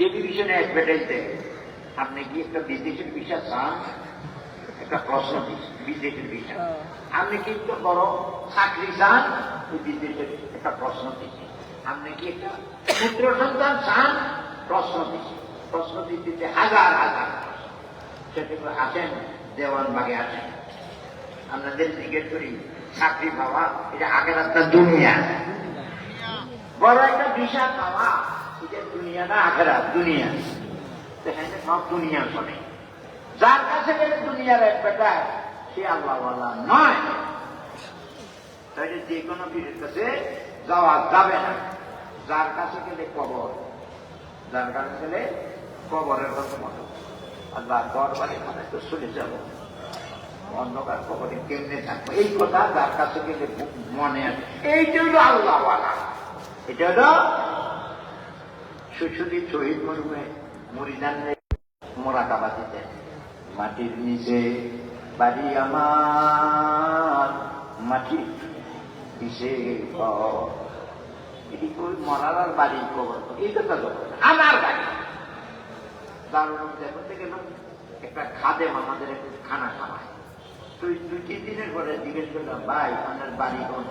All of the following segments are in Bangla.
টেলিভিশনে অ্যাডভার্টাইজ দেয়, আপনি কি একটা বিদেশের ভিসা চান? একটা প্রশ্ন বিদেশের ভিসা। আপনি কি একটু বড় চাকরি চান? ওই বিদেশের একটা প্রশ্ন দিচ্ছে। আপনি কি একটা পুত্র সন্তান চান? প্রশ্ন দিচ্ছে। প্রশ্ন দিতে হাজার হাজার সেটা আসেন, দেওয়ানবাগে আসেন, আপনাদের জিজ্ঞেস করি চাকরি পাওয়া এটা আগের একটা দুনিয়া, বড় একটা ভিসা পাওয়া এটা দুনিয়া না আখেরা দুনিয়া। সেখানে সব দুনিয়া চলে। যার কাছে গেলে দুনিয়ার এক বেটা সে আল্লাহওয়ালা নয়, তাই যে কোনো পীরের কাছে যাওয়া যাবে না। যার কাছে গেলে কবর, যার কাছে গেলে কবরের কথা মতো আল্লাহ দরবারে মানে তো চলে যাবো, অন্ধকার কবরে কেমনে থাকবো, এই কথা যার কাছে গেলে মনে আসে। এইটা হলো আল্লাহওয়ালা। এটা হলো সুশুদ্ধি শহীদ মরুমে মরিদানে মোরাকাবা দিতেন, মাটির নিচে বাড়ি আমার, মাটির নিচে এটি মরার বাড়ি কবর, এই কথা আমার বাড়ি। দারুণ দেখতে গেলাম একটা খাদেম আমাদের একটু খানা খাওয়ায়, তো 2-3 দিনের পরে জিজ্ঞেস করলাম, ভাই আপনার বাড়ি কোন?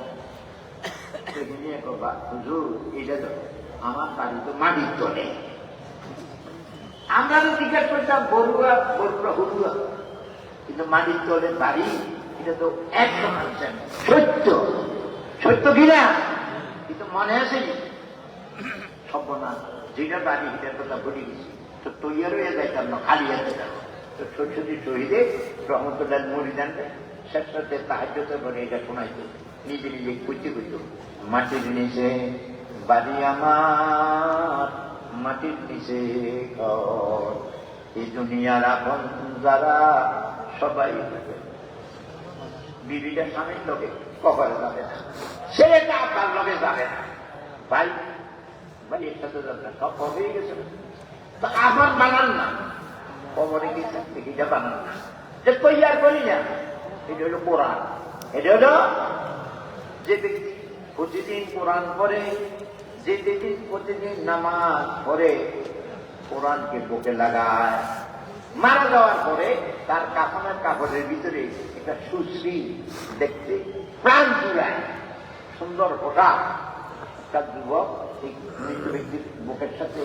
হুজুর এটা তো আমার বাড়ি তো মাটির তলে। আমরা তো জিজ্ঞেস করতাম বড়ুয়া বড়ুয়া হুড়ুয়া, কিন্তু মাটির তলে বাড়ি এটা তো একদম সত্য। সত্য কিনা কিন্তু মনে আসেনি। সর্বনা যেটা বাড়ি এটার কথা ভুলে গেছি, তো তৈয়ার হয়ে যাইতাম না, খালি আসতে যাবো। তো সরস্বতী শহীদে রহমতুল্লাহ মরিদানকে শেষ রাতে সাহায্যতে করে এটা শোনাইতো, নিজে নিজে খুঁজতে খুঁজত, মাটির নিচে বাড়ি আমার, মাটির নিচে ঘর, এই দুনিয়ার আপন যারা সবাই বিবিটা স্বামীর লোকে কবরে যাবে না, ছেলেটা আপনার লোকে যাবে না। ভাই ভাই এর সাথে যাবে না, সব কবেই গেছে। তো আমার বানান না, কবরে কি থাকতে কিটা বানান না, যে তৈয়ার করি না। এটা হলো কোরআন। এটা হলো যে ব্যক্তি প্রতিদিন কোরআন পড়ে, যে ব্যক্তি প্রতিদিন নামাজ পড়ে, কোরআনকে বুকে লাগায়, মারা যাওয়ার পরে তার কাফনের কাপড়ের ভিতরে একটা সুশ্রী দেখতে প্রাণ জুড়ায় সুন্দর পোশাক, একটা যুবক এই মৃত ব্যক্তির বুকের সাথে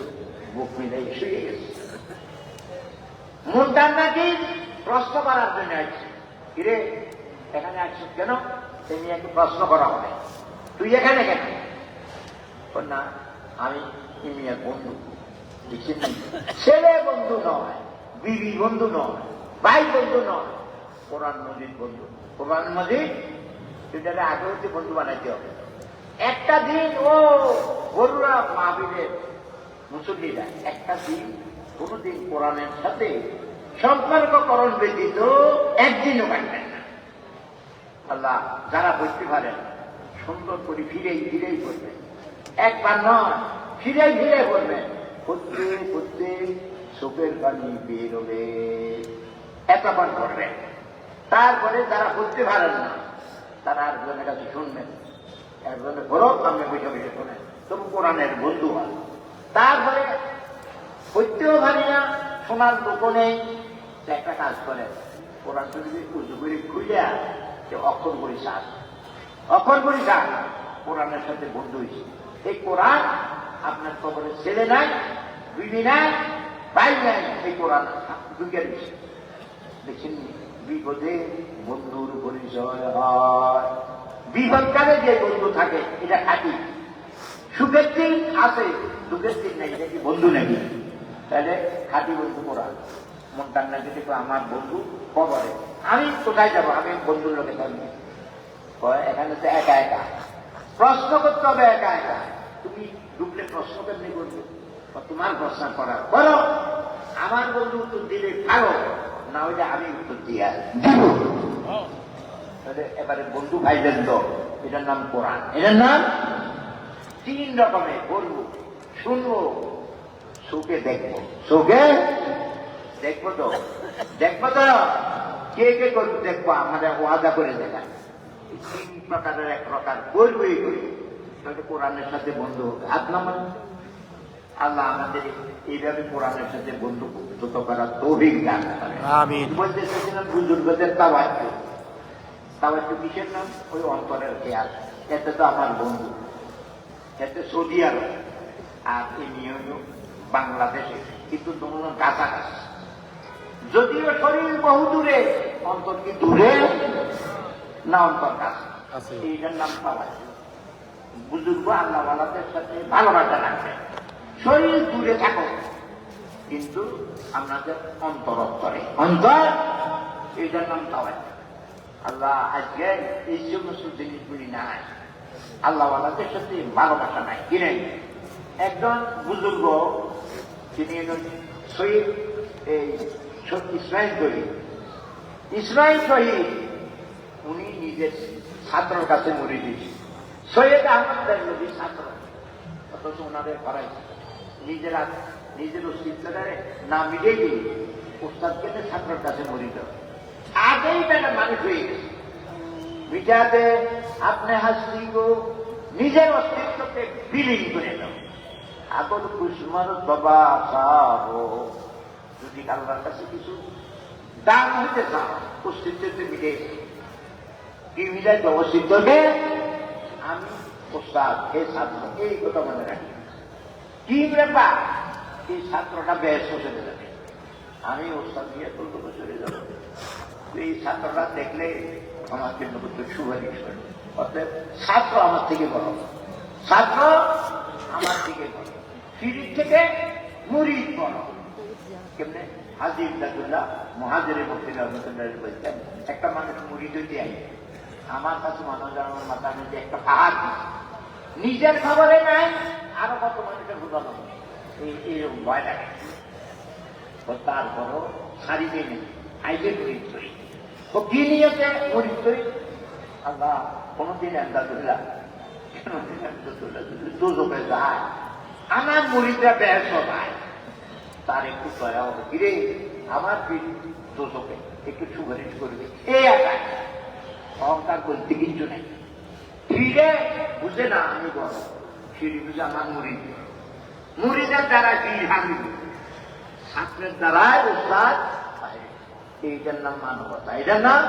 বুক মিলাই শুয়ে গেছে। মনটার নাকি প্রশ্ন করার জন্য আসছে, কিরে এখানে আসছিস কেন? সে নিয়ে একটু প্রশ্ন করা হবে, তুই এখানে কেন? না আমি ইমিয়ার বন্ধু। ছেলে বন্ধু নয়, বিবি বন্ধু নয়, ভাই বন্ধু নয়, কোরআন মজিদ বন্ধু। কোরআন মজিদ সেটাকে আগে হচ্ছে বন্ধু বানাইতে হবে। একটা দিন ও গরুরা মাহফিলের মুসল্লিরা একটা দিন কোনদিন কোরআনের সাথে সম্পর্ককরণ ব্যতীত একদিনও কাটবেন না। আল্লাহ যারা বুঝতে পারেন সুন্দর করে ফিরেই ফিরেই করবেন, একবার নয় ফিরেই ফিরে করবেন, করতে করতে চোখের পানি বেরোবে, এতবার করবেন। তারপরে যারা বুঝতে পারেন না তারা একজনের কাছে শুনবেন, একজনের বড় সামনে বসে বসে শোনেন, তবু কোরআনের বন্ধু হয়। তারপরে সত্যিও ভাবি না, শোনার লোক নেই, একটা কাজ করেন, কোরআন যদি উঁচু করে খুঁজে যে অক্ষর করি শ্বাস, অক্ষর করি শ্বাস, কোরআনের সাথে বন্ধু হয়েছে। এই কোরআন আপনার কবরে ছেলে নাই, বিবি নাই, ভাই নাই, এই কোরআন ঢুকে দিচ্ছে। দেখছেন বিপদে বন্ধুর পরিচয় হয়, বিপদকালে যে বন্ধু থাকে এটা খাঁটি। সুখের দিন আছে, দুঃখের দিন নেই, এটা কি বন্ধু নাকি? তাহলে খাঁটি বন্ধু কোরআন। মনটার নাকি দেখো আমার বন্ধু কবরে, আমি কোথায় যাবো? আমি বন্ধুর লোকে থাকবো, এখানে তো একা একা প্রশ্ন করতে হবে, একা একা। তুমি ঢুকলে প্রশ্ন কেমনি করবে? তোমার প্রশ্ন করার করো, আমার বন্ধু উত্তর দিলে ভালো, না হইলে আমি উত্তর দিয়া দিব। এবারে বন্ধু ভাইদের তো এটার নাম কোরআন। এটার নাম 3 রকমের বলবো, শুনবো, চোখে দেখবো, চোখে দেখবো তো, দেখবো তো কে কে করবো দেখবো, আমাদের ওয়াদা করে দেখা। 3 প্রকারের এক প্রকার করবোই করি, কোরআনের সাথে বন্ধু হবে। হাত নামান, আল্লাহ আমাদের এইভাবে কোরআনের সাথে বন্ধুত্ব করার তৌফিক দান করেন। আমিন। বলতে চাইছিলাম বুজুর্গদের তাওয়াজ্জু। তাওয়াজ্জু কিসের নাম? ওই অন্তরের খেয়াল। এতে তো আমার বন্ধু, এতে সৌদি আরব, আর এমনিও বাংলাদেশে, কিন্তু তোমরা কাছাকাছি। যদিও শরীর বহু দূরে, অন্তর কি দূরে না অন্তর কাছে? এইটার নাম তাওয়াজ্জু। বুজুর্গ আল্লাহওয়ালাদের সাথে ভালোবাসা রাখবে। শরীর দূরে থাকো, কিন্তু আমাদের অন্তর অন্তরে অন্তর, এইটার নাম তাওয়াজ্জু। আল্লাহ আজকে এই সমস্ত জিনিসগুলি নাই, আল্লাহওয়ালাদের সাথে ভালোবাসা নাই। কিনে একজন বুজুর্গ, তিনি শহীদ এই ইসমাইল শহীদ, ইসমাইল শহীদ, উনি নিজের ছাত্রের কাছে মরে দিয়েছে। সৈয়দ আহমদ নবীর ছাত্র, অথচ ওনাদের করাই নিজের অস্তিত্বটারে না মিটেই দিই উস্তাদকে ছাত্রের কাছে মরিত। আগেই বেটা মানুষ হয়ে গেছে, মিটাতে আপনি হাসি গো নিজের অস্তিত্বকে বিলীন করে দাও। আগর কুসমার বাবা সাহ, যদি আল্লাহর কাছে কিছু দান হইতে চাও, অস্তিত্বতে মিটে কি মিলাই তো অস্তিত্বকে আমি ওস্তাদ, এই ছাত্র, এই কথা মনে রাখি। কি ব্যাপার? এই ছাত্রটা বেশ চলে যাবে, আমি ওস্তাদ দিয়ে চলতে চলে যাব। এই ছাত্রটা দেখলে আমার জন্য সুপারিশ করে। অর্থাৎ ছাত্র আমার থেকে বড়, ছাত্র আমার থেকে বড়, সিঁড়ির থেকে মুরিদ বড়। কেমনে? হাজি ইমদাদুল্লাহ মুহাজিরে মুফতি রহমতুল্লাহ বলতেন, একটা মানুষ মুরিদ হইতে আই, আমার কাছে মানুষ আমার মাথার মধ্যে একটা পাহাড় দিচ্ছে, নিজের খবরে নাই, আরো কত মানুষের বোঝানো, এইরকম ভয় লাগে। তারপরও ছাড়িবে নেই, আইবে মুরিদ করি। ও কি নিয়েছে মুরিদ করি? আল্লাহ কোনদিন এমদাদুল্লাহ, কোনদিন এমদাদুল্লাহ যদি দোজখে যায়, আমার মুরিদরা বেশ হয়, তার একটু দয়া হবে, কিরে আমার দোজখে একটু সুপারিশ করবে, এই একা অহংকার বলতে কিছু নেই। ফিরে বুঝে না আমি বড়, ফিরে বুঝে আমার মুরিদ, মুরিদের দ্বারা কি আমি, ছাত্রের দ্বারাই উস্তাদ, এইটার নাম মানবতা, এটার নাম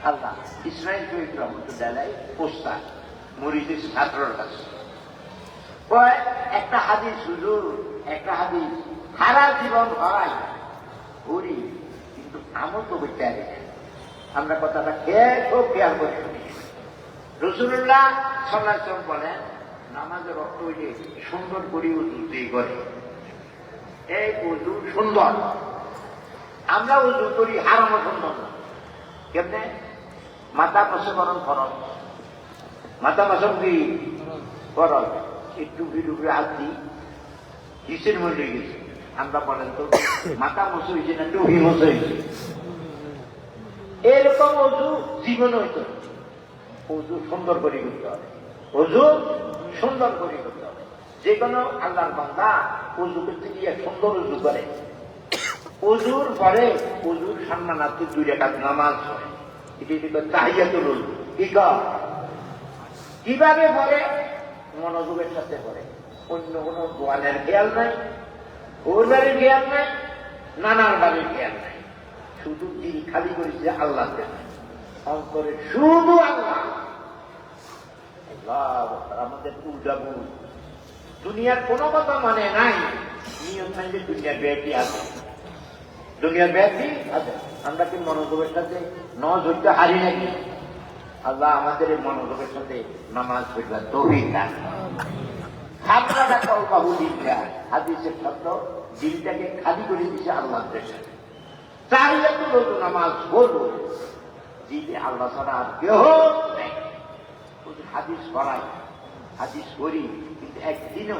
আল্লাহ। ইসমাইল শহীদ রহমতুল্লাহ উস্তাদ, মুরিদের ছাত্রের কাছে একটা হাদিস, হুজুর একটা হাদিস সারা জীবন ভরাই করি, কিন্তু আমল তো করতে পারি না। আমরা কথাটা খুব খেয়াল করে শুনি। রাসূলুল্লাহ সাল্লাল্লাহু আলাইহি ওয়াসাল্লাম বলেন, নামাজের অর্থ হইলে সুন্দর করে উজু দিয়ে করে, এই উজু সুন্দর। আমরা উজু করি হারামও সুন্দর না। কেমনে? মাথা প্রসবরণ খরচ, মাথা প্রসব কি খরচ, একটু ভিড়ুকে হাত দিই, কিসের মধ্যে গেছে? আমরা বলেন তো মাথা মশো হয়েছে না টুপি মশো হয়েছে? এরকম অজু জীবন হইত। অজু সুন্দর করে করতে হবে, অজু সুন্দর করে করতে হবে। যে কোনো আল্লাহর বান্দা অজু করতে গিয়ে সুন্দর অজু করে, অজুর পরে অজুর সম্মানার্থে 2 রাকাত নামাজ পড়ে, এটা তাহিয়াতুল ওযু। কিভাবে পড়ে? মনোযোগের সাথে পড়ে, অন্য কোনো দোয়ানের খেয়াল নাই, ওর খেয়াল নাই, নানার বাড়ির খেয়াল নাই, শুধু দিল খালি করেছে আল্লাহ, অন্তরে শুধু আল্লাহ। আমাদের উল্টাবু দুনিয়ার কোনো কথা মানে নাই, নিয়ম নাই যে দুনিয়ার ব্যাধি আছে, দুনিয়ার ব্যাধি আছে। আমরা কি মনোযোগের সাথে নামাজ পড়তে হারি নাকি? আল্লাহ আমাদের এই মনোযোগের সাথে নামাজ পড়বার তৌফিক দান। খাতরাটা কলবাহু দিলটা, হাদিসের শব্দ, দিলটাকে খালি করে দিচ্ছে আল্লাহর দেশে। তাহিয়াতুল ওযু নামাজ পড়বো, দিলে আল্লাহ ছাড়া আর কেউ নেই। হাদিস পড়াই, হাদিস করি, কিন্তু একদিনও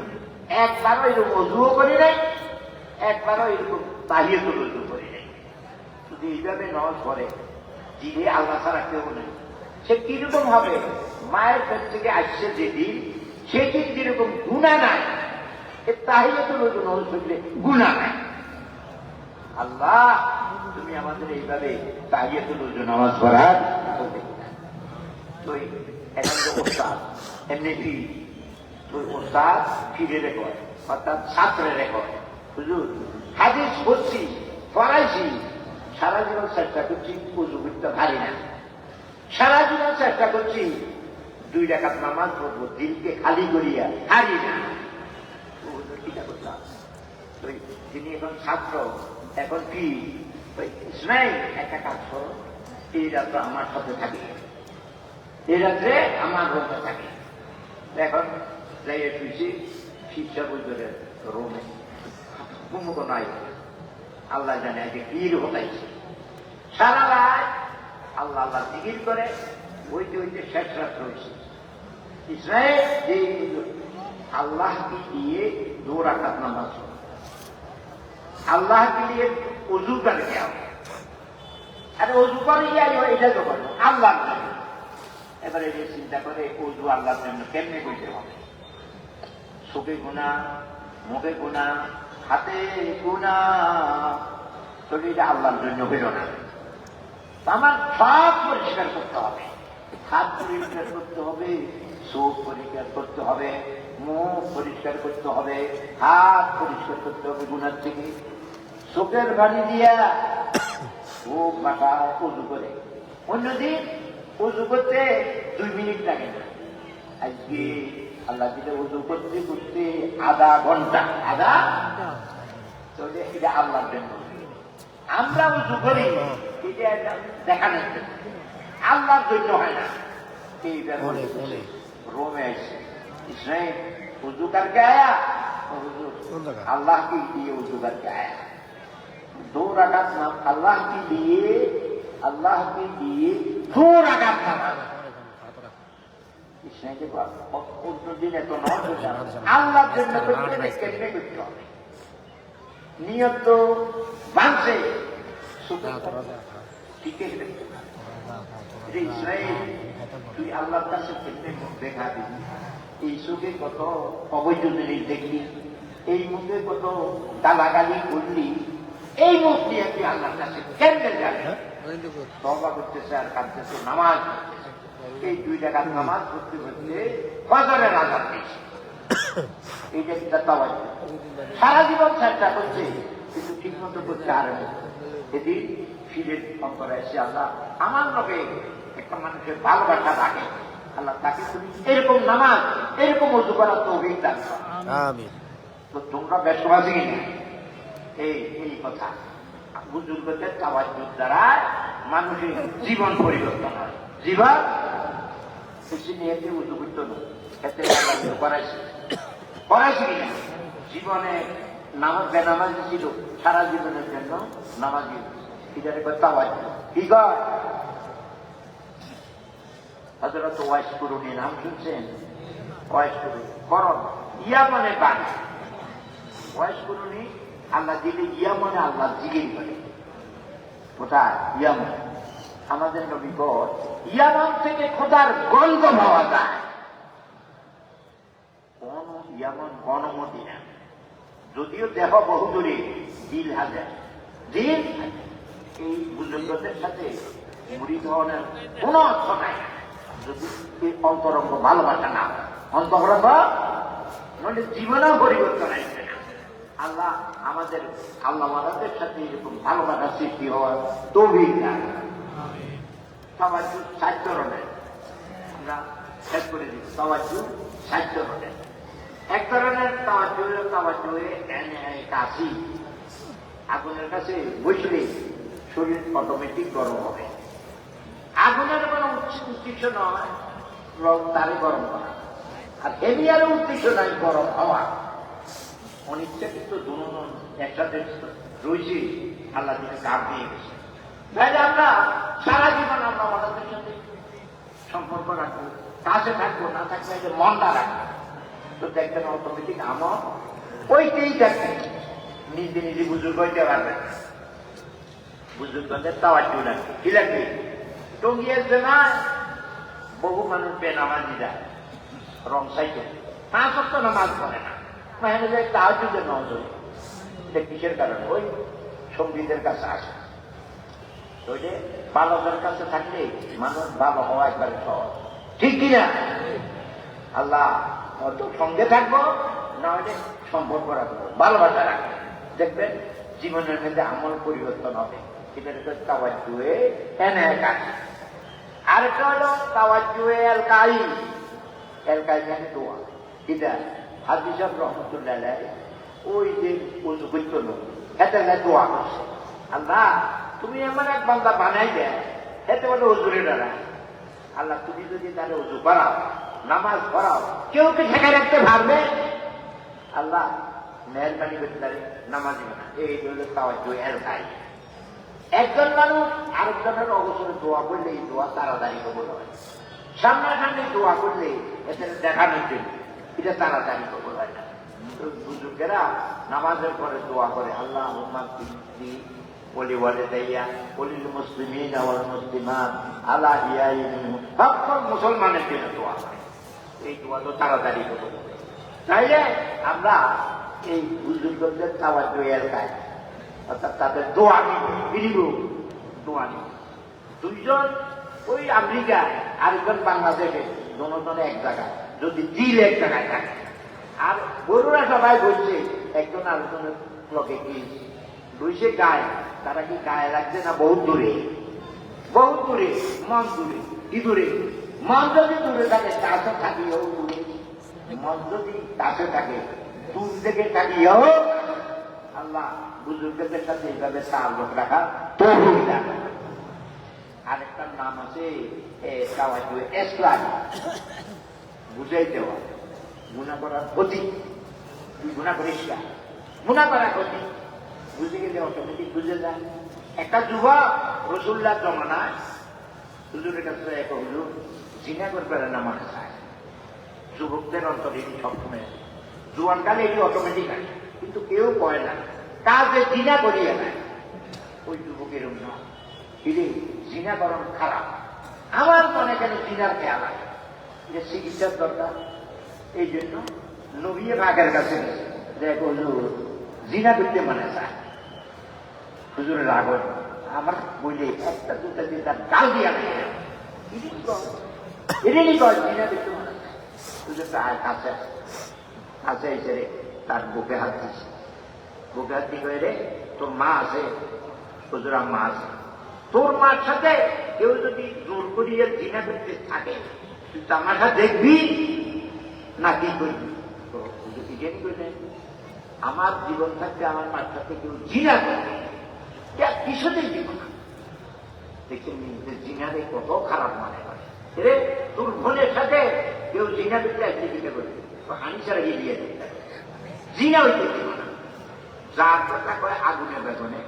একবারও এরকম ওযুও করি নাই, একবারও এরকম তাহিয়াতুল ওযু করি নাই। শুধু এইভাবে নামাজ পড়ে, দিলে আল্লাহ ছাড়া কেউ নেই। সে কিরকম হবে? মায়ের পেট থেকে আসছে যেদিন, সেদিন যেরকম গুনাহ নাই, এর তাহিয়াতুল ওযু নামাজ পড়লে গুনাহ নাই। আল্লাহ তুমি আমাদের এইভাবে তাহিয়াতুল ওযু নামাজ পড়ার এখন তো ওস্তাদ এমনি কি ওস্তাদ ফিরে রেখো, অর্থাৎ ছাত্রে রেকর্ড হুজুর হাদিস পড়ছি পড়াইছি সারা জীবন চেষ্টা করছি উজু করতে পারি না, সারা জীবন চেষ্টা করছি 2 রাকাত নামাজ পড়বো দিলকে খালি করিয়া হারি না। চিন্তা করলাম তিনি এখন ছাত্র, এখন কি নাই একটা কাজ করো, এই রাত্রে আমার সাথে থাকি, এই রাত্রে আমার রোমে থাকি। এখন যাইয়ে শুয়েছি শিক্ষা বৈদ্যের রোমে, কুমুক নাই, আল্লাহ জানে আগে পীর হতাইছে সারা রাত আল্লাহ আল্লাহ জিকির করে হইতে হইতে শেষ রাত্র হয়েছে। ইসরায়েল যে আল্লাহকে দিয়ে 2 রাকাত নামাজ, আল্লাহকে দিয়ে অজু করে দেওয়া, আর অজু করে এটা তো করবো আল্লাহ। এবারে যে চিন্তা করে অজু আল্লাহর জন্য কেমনে করতে হবে, চোখে গুণা, মুখে গুণা, হাতে গুণা, শরীরে আল্লাহর জন্য বেরো না। আমার সব পরিষ্কার করতে হবে, হাত পরিষ্কার করতে হবে, চোখ পরিষ্কার করতে হবে, মুখ পরিষ্কার করতে হবে, হাত পরিষ্কার করতে হবে গুনার থেকে, চোখের বাড়ি দিয়া মুখ মাথা উজু করে। অন্যদিন উজু করতে 2 মিনিট লাগে না, আজকে আল্লাহ দিলে উজু করতে করতে আধা ঘন্টা, তাহলে এটা আল্লাহর জন্য। আমরা উজু করি এটা দেখানোর জন্য, আল্লাহর জন্য হয় না। এই রোমে আসছে ইসরাইল उजू करके आया अल्लाह के लिए उजू करके आया। 2 रकात अल्लाह के लिए 2 रकात नमाज। इसने के बाद उस दिन तो नौ अल्लाह जन्नत করতে কেমনে করতে হবে, নিয়ত তো বানছে ঠিক আছে। ইসরাইল তুই আল্লাহর কাছে কেমনে দেখা দিবি, এই চোখে কত অবৈধ জিনিস দেখলি, এই মুখে কত গালাগালি করলি, এই মুখ নিয়ে তুই আল্লাহর কাছে কেমনে যাবে? তওবা করতেছে আর কাঁদতেছে, নামাজ এই 2 রাকাত নামাজ পড়তে পড়তে ফজরের আযান দিয়েছে। এইটা একটা তাওয়াজ্জুহ, সারা জীবন চেষ্টা করছে কিন্তু ঠিক মতো করতে পারে না। এদিন ফিরে অন্তরে এসে আল্লাহ আমার নবে একটা মানুষের ভালোবাসা রাখে, আল্লাহ তাকে তুমি এরকম নামাজ এরকম উজু করার তৌফিক দান করো। আমিন। তো তোমরা ব্যস্তবাদী কিনা এই কথা বুজুর্গদের তাওয়াজ্জুহ দ্বারা মানুষের জীবন পরিবর্তন হয়। জীবন বেশি নিয়ে উজু করতে না, এতে করাইছি কিনা জীবনে নামাজ বেনামাজি ছিল, সারা জীবনের জন্য নামাজি এটার একবার তাওয়াজ্জুহ। কি কর হযরত ওয়াইস কুরুনি নাম শুনছেন? ওয়াইস কুরুনি করণ ইয়ামনে বাড়ি। ওয়াইস কুরুনি আল্লাহ দিলে ইয়ামনে আল্লাহ জিকির করে। কোথায়? ইয়ামন। আমাদের নবী বলেন ইয়ামন থেকে খোদার গন্ধ পাওয়া যায়। কোন ইয়ামন? গণমদিনা। যদিও দেহ বহু দূরে, দিল হাজার। দিল এই বুজুর্গদের সাথে মুড়ি ধরনের কোন অর্থ নাই যদি অন্তরঙ্গ ভালোবাসা না হয়। অন্তরঙ্গ নইলে জীবনেও পরিবর্তন আসবে না। আল্লাহ আমাদের আল্লাহ মারাদের সাথে এরকম ভালোবাসা সৃষ্টি হওয়ার তৌফিক দান করেন। তাওয়াজ্জুহ 7 ধরনের, আমরা শেষ করে দিই। তাওয়াজ্জুহ 7 ধরনের। এক ধরনের তাওয়াজ্জুহে কাশি, আগুনের কাছে বসলে শরীর অটোমেটিক গরম হবে। আগুনের কোনো উদ্দেশ্য নয় তারে গরম করা, আর হেলিয়ারও উদ্দেশ্য নাই গরম হওয়া। অনিচ্ছাকৃত দুজন একসাথে রয়েছে, আল্লাহ দিকে কাপ দিয়ে গেছে। তাহলে আমরা সারা জীবন আমরা আমাদের সাথে সম্পর্ক রাখবো, কাছে থাকবো, না থাকলে যে মনটা রাখবো, তো দেখবেন অটোমেটিক আমার ওইটাই দেখবেন, নিজে নিজে বুজুর্গ হইতে পারবেন। বুজুর্গদের তাওয়াজ্জুহ লাগবে। কি লাগবে? টঙ্গিয়েছে না বহু মানুষ বেনামাজি যায়, রং সাইকে 5 ওয়াক্ত নামাজ পড়ে না, মাঝে যায় তাহাজ্জুদের নজর। এটা কিসের কারণে? ওই সঙ্গীদের কাছে আসে। ওই যে বালকের কাছে থাকলে মানুষ ভালো হওয়া একবারে সহজ, ঠিক কিনা? আল্লাহ অত সঙ্গে থাকবো, না হলে সম্পর্ক রাখবে, ভালোবাসা রাখবে, দেখবেন জীবনের মধ্যে আমল পরিবর্তন হবে। এটার হচ্ছে তাওয়াজ্জুহে এনাকাই। আরেকটা হলো তাওয়াজ্জুহে এলকাই। এলকাই মানে দোয়া। এটা হাদিস রহমতুল্লাহ আলাইহি ওই যে ওযু করতো না, এতে দোয়া করছে, আল্লাহ তুমি এমন এক বান্দা বানাই দেয়, এতে বলে ওযুরে দাঁড়ায়। আল্লাহ তুমি যদি তাহলে ওযু করাও, নামাজ পড়াও, কেউ কি ঠেকে রাখতে পারবে? আল্লাহ মেহরবানি করতে পারে, নামাজ দিবে না। এই হলো তাওয়াজ্জুহে এলকাই। একজন মানুষ আরেকজনের অবসরে দোয়া করলে এই দোয়া তাড়াতাড়ি কবুল হয়। সামনাসামনি দোয়া করলে এতে দেখানোর জন্য এটা তাড়াতাড়ি কবুল হয় না। বুজুর্গেরা নামাজের পরে দোয়া করে, আল্লাহ বলি বলে দেয়া বলিল মুসলিমিন ওয়াল মুসলিমাত আলা ইয়াইহিম, সকল মুসলমানের জন্য দোয়া করে। এই দোয়া তো তাড়াতাড়ি কবুল হয়। তাইলে আমরা এই বুজুর্গদের তাওয়াজ্জুহে এলকাই, অর্থাৎ তাদের দোয়া নিব, দোয়া নিব। দুইজন ওই আমেরিকায়, আরেকজন বাংলাদেশে, দুজনে এক জায়গায়, যদি দিল এক জায়গায় থাকে, আর গরুরা সবাই বলছে একজন আরেকজনের লোকে কি বইছে গায়ে, তারা কি গায়ে লাগছে না বহুত দূরে? বহুত দূরে, মন দূরে। কি দূরে? মন যদি দূরে থাকে কাছে থাকিও দূরে, মন যদি কাছে থাকে দূর থেকে থাকিও। আল্লাহ বুজুর্গদের সাথে এইভাবে তাআল্লুক রাখা তৌফিক দান করেন। আরেকটার নাম আছে তাওয়াজ্জুহে ইসলাম, বুঝাই দেওয়া, গুনাহ করার ক্ষতি। তুই গুনাহ করিস না, গুনাহ করার ক্ষতি বুঝে গেলে অটোমেটিক বুঝে যায়। একটা যুবক রাসূলুল্লাহর জমানায় হুজুরের কাছে এক হুজুর জিনা করবে নামাজ চায়। যুবকদের অন্তরে এটি সবসময় জোয়ানকালে এটি অটোমেটিক আসে, কিন্তু কেউ কয় না, কাজে জিনা করিয়ে নেয়। ওই যুবকের না ফিরে জিনা করণ খারাপ, আমার মনে কেন জিনার খেয়াল আছে, যে চিকিৎসার দরকার। এই জন্য নবী পাকের কাছে দেখ হুজুর জিনা করতে মনে চায়। হুজুরের রাগ হয়, আমার বইলে একটা দুটা দিয়ে তার গাল দিয়া নেই, এটাই কয় জিনা করতে মনে চায়। হুজুর তার কাছে কাছে এসে তার বুকে হাত দিচ্ছে, বুকে হাত দিয়ে রে তোর মা আছে? হুজুর মা আছে। তোর মার সাথে কেউ যদি জোর করিয়ে জিনা করতে থাকে, তুই তামাশা দেখবি না কি করবি? তো হুজুর ইডেন করলেন, আমার জীবন থাকতে আমার মার সাথে কেউ জিনা করবে, কিছুতেই দিব না। দেখছেন জিনারে কত খারাপ মনে হয়। রে তোর বোনের সাথে কেউ জিনা করতে আসলে কি করবে? হানি ছাড়া এগিয়ে দিতে জিনা হইতে দিব না। যার কথা করে আগুনে বেগুনে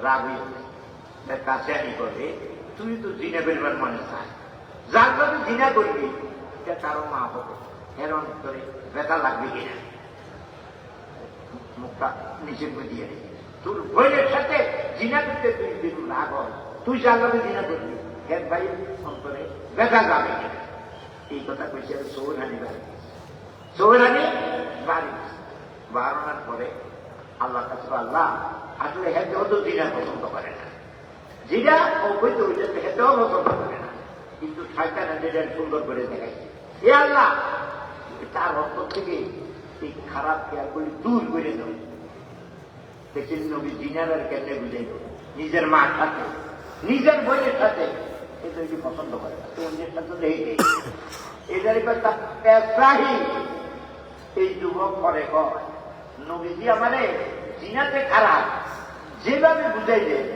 রাগ হইতে কাছে আনি করবে, তুই তো জিনা করবার মনে চায়। যার কথা জিনা করবি এটা কারো মা হবে, এর অন্তরে ব্যথা লাগবে কিনা, মুখটা নিচে দিয়ে তোর বোনের সাথে জিনা করতে তুই যদি রাগ হয়, তুই যার কথা জিনা করবি এর ভাই অন্তরে ব্যথা যাবে কিনা। এই কথা কইছে সৌরানি বাড়ি, সৌরানি বাড়ি বাড়ানোর পরে আল্লাহ কাছে, আল্লাহ আসলে হেঁটেও তো জিনা পছন্দ করে না, জিনা অবৈধ হইতে হেঁটেও পছন্দ করে না, কিন্তু শয়তান যেটা সুন্দর করে দেখাইছে। এ আল্লাহ তার অন্তর থেকে এই খারাপ খেয়ালগুলি দূর করে দেব। দেখছেন নবী জিনার আর কেমনে বুঝাই দেব, নিজের মার সাথে নিজের বইয়ের সাথে এটা পছন্দ করে না, তো অন্যের সাথে লেগে এটারই কথা। এই যুবক পরে কয় নবীজি আমারে জিনাতে খারাপ যেভাবে বুঝাই দেয়,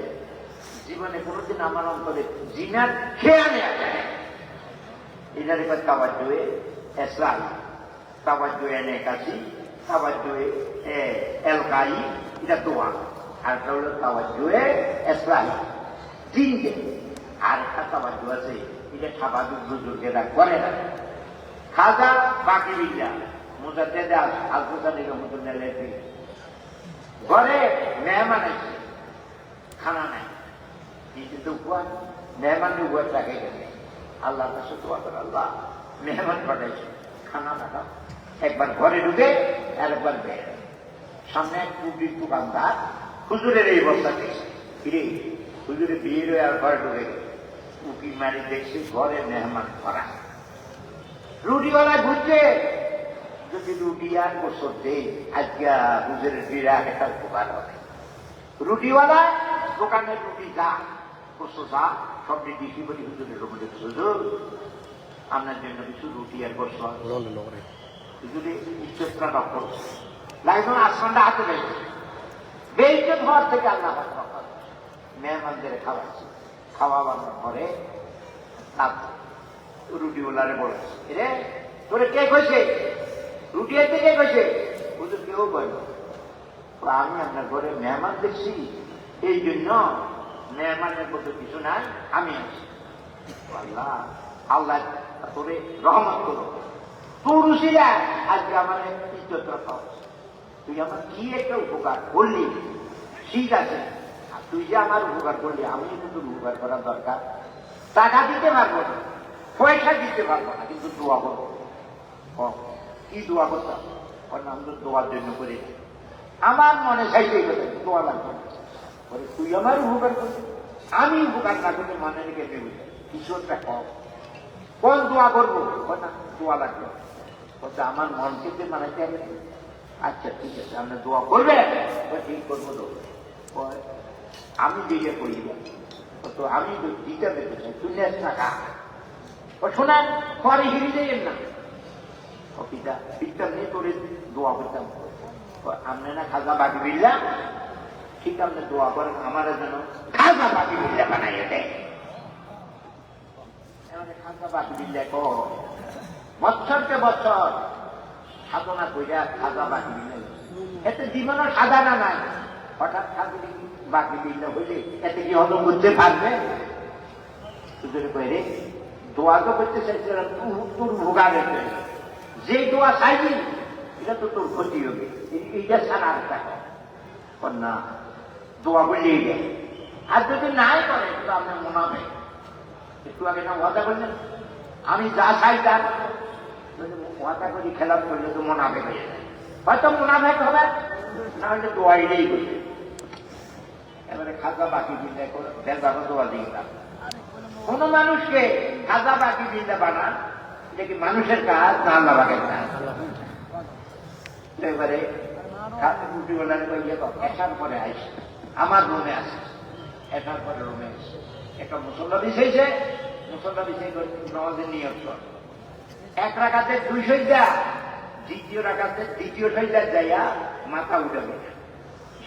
জীবনে কোনোদিন আমার অন্তরে জিনার খেয়ালে আসে। এটারই কথা তাওয়াজ্জুহে ইসলাম, তাওয়াজ্জুহে নেকাশি, তাওয়াজ্জুহে এলকাই, এটা দোয়া। আর একটা হলো তাওয়াজ্জুহে ইসলাম, তিনটে। আর একটা তাওয়াজ্জুহ আছে, এটা স্বাভাবিক বুজুর্গেরা করে না। খাজা বাকি বিল্লা মুজাদ্দেদে আল-হুসাইনি রহমাতুল্লাহ আলাইহি ঘরে মেহমান আছে, খানা নাই, কিন্তু উপহার মেহমান উপহার রাখে গেছে। আল্লাহ কাছে দোয়া করে, আল্লাহ মেহমান পাঠাইছে, খানা টাকা একবার ঘরে ঢুকে আর একবার বের। সামনে এক টুপির দোকানদার হুজুরের এই অবস্থা দেখছে, ফিরে হুজুরে বিয়ে হয়ে আর ঘরে ঢুকে গেছে। উকি মারি দেখছে ঘরে মেহমান করা, রুটিওয়ালা ঘুরছে, যদি রুটি আর বছর দেই আজকে বুঝের বিরাট একটা উপকার হবে। রুটিওয়ালা দোকানের রুটি যা বছর যা সব দিচ্ছি বলি হুজুরের রুটি হুজুর আপনার জন্য কিছু রুটি আর বছর যদি ইচ্ছা নকল লাগবে আসমানটা হাতে বেঁচে বেঁচে ধোয়ার থেকে আল্লাহ মেহমানদের খাওয়াচ্ছি। খাওয়াবার পরে রুটিওয়ালারে বলেছে রে তোরে কে কইছে রুটি আনতে কে কইছে? হুজুর কেউ বলল আমি আপনার ঘরে মেহমান দেখছি এই জন্য মেহমানের মধ্যে কিছু নাই আমি আছি। আল্লাহ আল্লাহ তোরে রহমত করো তোর রুচিরা আজকে আমার ইজ্জত রাখা তুই আমার কি একটা উপকার করলি ঠিক আছে তুই যে আমার উপকার করলি আমি কিন্তু উপকার করার দরকার। টাকা দিতে পারবো না পয়সা দিতে পারবো না কিন্তু দোয়া করবো। কি দোয়া করতাম? আমি তো দোয়ার জন্য করি আমার মনে চাইতে দোয়া লাগবে তুই আমার উপকার করবি আমি উপকার না করলে মনে রেখে দেবে কিছু একটা কম কোন দোয়া করবো না দোয়া লাগবে বলতে আমার মনকে যে মানাইতে হবে। আচ্ছা ঠিক আছে আপনি দোয়া করবে ঠিক করবো তো আমি দিয়ে করি তো আমি দিতে পেতে চাই তুই নেস টাকা শোনান পরে হিরি দেন না পিতা পিতা নিয়ে তোরে দোয়া করতাম আপনি না খাজা বাকি বিল্লা ঠিক আপনি দোয়া করেন আমার যেন খাজা বাকি বিল্লা বানাইয়া দেয়। খাজা বাকি বিল্লা বছরকে বছর সাধনা কইরা খাজা বাকি বিল্লা এতে জীবনের সাধনা নাই হঠাৎ খাজা বাকি বিল্লা হইলে এতে কি হজম করতে পারবে? সুতরাং কইরে দোয়া তো করতে চাইছিলাম তোর ভোগা রেখে যে দোয়া চাইবি এটা তো তোর ক্ষতি হবে এইটা ছাড়া আর টাকা না দোয়া বললেই যায়। আর যদি নাই করে তো আপনার মনাবে একটু আগে না ওয়াদা করলেন আমি যা চাই তা যদি ওয়াদা করি খেলাপ করলে তো মনাবে হয়ে যায় হয়তো মনাবে হবে না হলে দোয়াইলেই করবে। এবারে খাজা বাকি দিলে দেখো দোয়া দিয়ে কোন মানুষকে খাজা বাকি দিলে বানান এটা কি মানুষের কাজ না আল্লাহ পাকের কাজ? এবারে রুটিওয়ালার এসার পরে আসে আমার রুমে আসে এসার পরে রুমে আসে একটা মুসল্লা বিছাইছে মুসল্লা বিছাই নামাজের নিয়ত কর এক রাকাতে 2 সজ্জা দ্বিতীয় রাকাতে দ্বিতীয় সজ্জা যাইয়া মাথা উঠাবে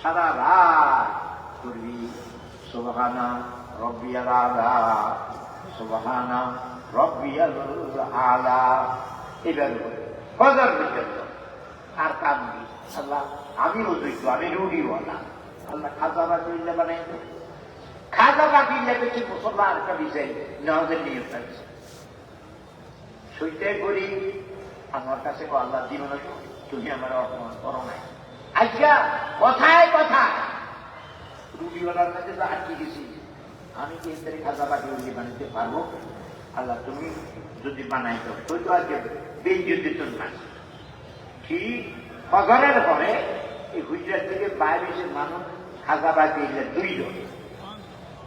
সারা রাত করবি সুবহানা রব্বিয়াল আলা সুবহানা রব্বিয়াল আলা এভাবে ফজর পর্যন্ত আর কাঁদবি আল্লাহ আমি অদ্বৈত আমি রুটিওয়ালা আল্লাহ খাজা বাকি বানাই খাজা বাকি লেগেছে মুসলমান একটা বিষয় নামাজের নিয়ম থাকছে সইটাই করি আমার কাছে আল্লাহ জীবন তুমি আমার অপমান করো নাই। আচ্ছা কথায় কথা রুটিওয়ালার কাছে তো আটকে গেছি আমি কি এর খাজা বাকি বানাইতে পারবো? আল্লাহ তুমি যদি বানাই তো তুই তো আজকে বেইজ্জতি তোর না ঠিক ফজরের পরে এই হুজরাত থেকে বাইরে এসে মানুষ খাজা বাকি 2 জন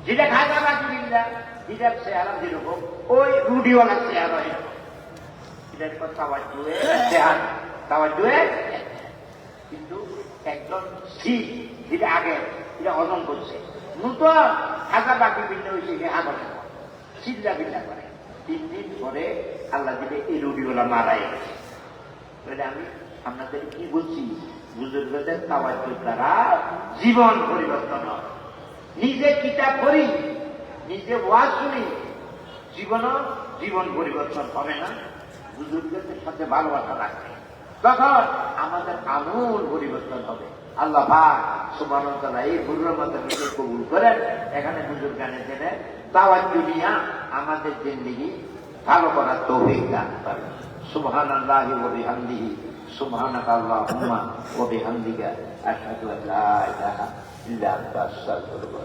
যেটা খাজা বাকি বিল্লা যেটার চেহারা যেরকম ওই রুটিওয়ালার চেহারা এরকম এটার পর তাওয়াজ্জুহে কিন্তু একজন শিখ যেটা আগে এটা হজম করছে নূতন খাজা বাকি বিল্লা হয়েছে আগে সিদ্ধা বিল্লা করে 3 দিন পরে আল্লাহ দিলে এই রুটিওয়ালা মারাই গেছে। আমি আপনাদের কি বলছি বুজুর্গদের তাওয়াজ্জুহ দ্বারা জীবন পরিবর্তন হয়। নিজে কিতাব পড়ি নিজে ওয়াজ শুনি জীবন পরিবর্তন হবে না বুজুর্গদের সাথে ভালোবাসা রাখবে তখন আমাদের আমূল পরিবর্তন হবে। আল্লাহ পাক সুবহানাহু ওয়া তাআলা এই হুরমাতকে কবুল করেন। এখানে বুজুর্গানে জেনে তাওয়াজ্জুহ নিয়া আমাদের জিন্দেগি ভালো করার তৌফিক দান করেন। সুবহানাল্লাহি ওয়া বিহামদিহি সুবহানাকা আল্লাহুম্মা ওয়া বিহামদিকা আশহাদু আল্লা ইলাহা ইল্লা আনতা আস্তাগফিরুকা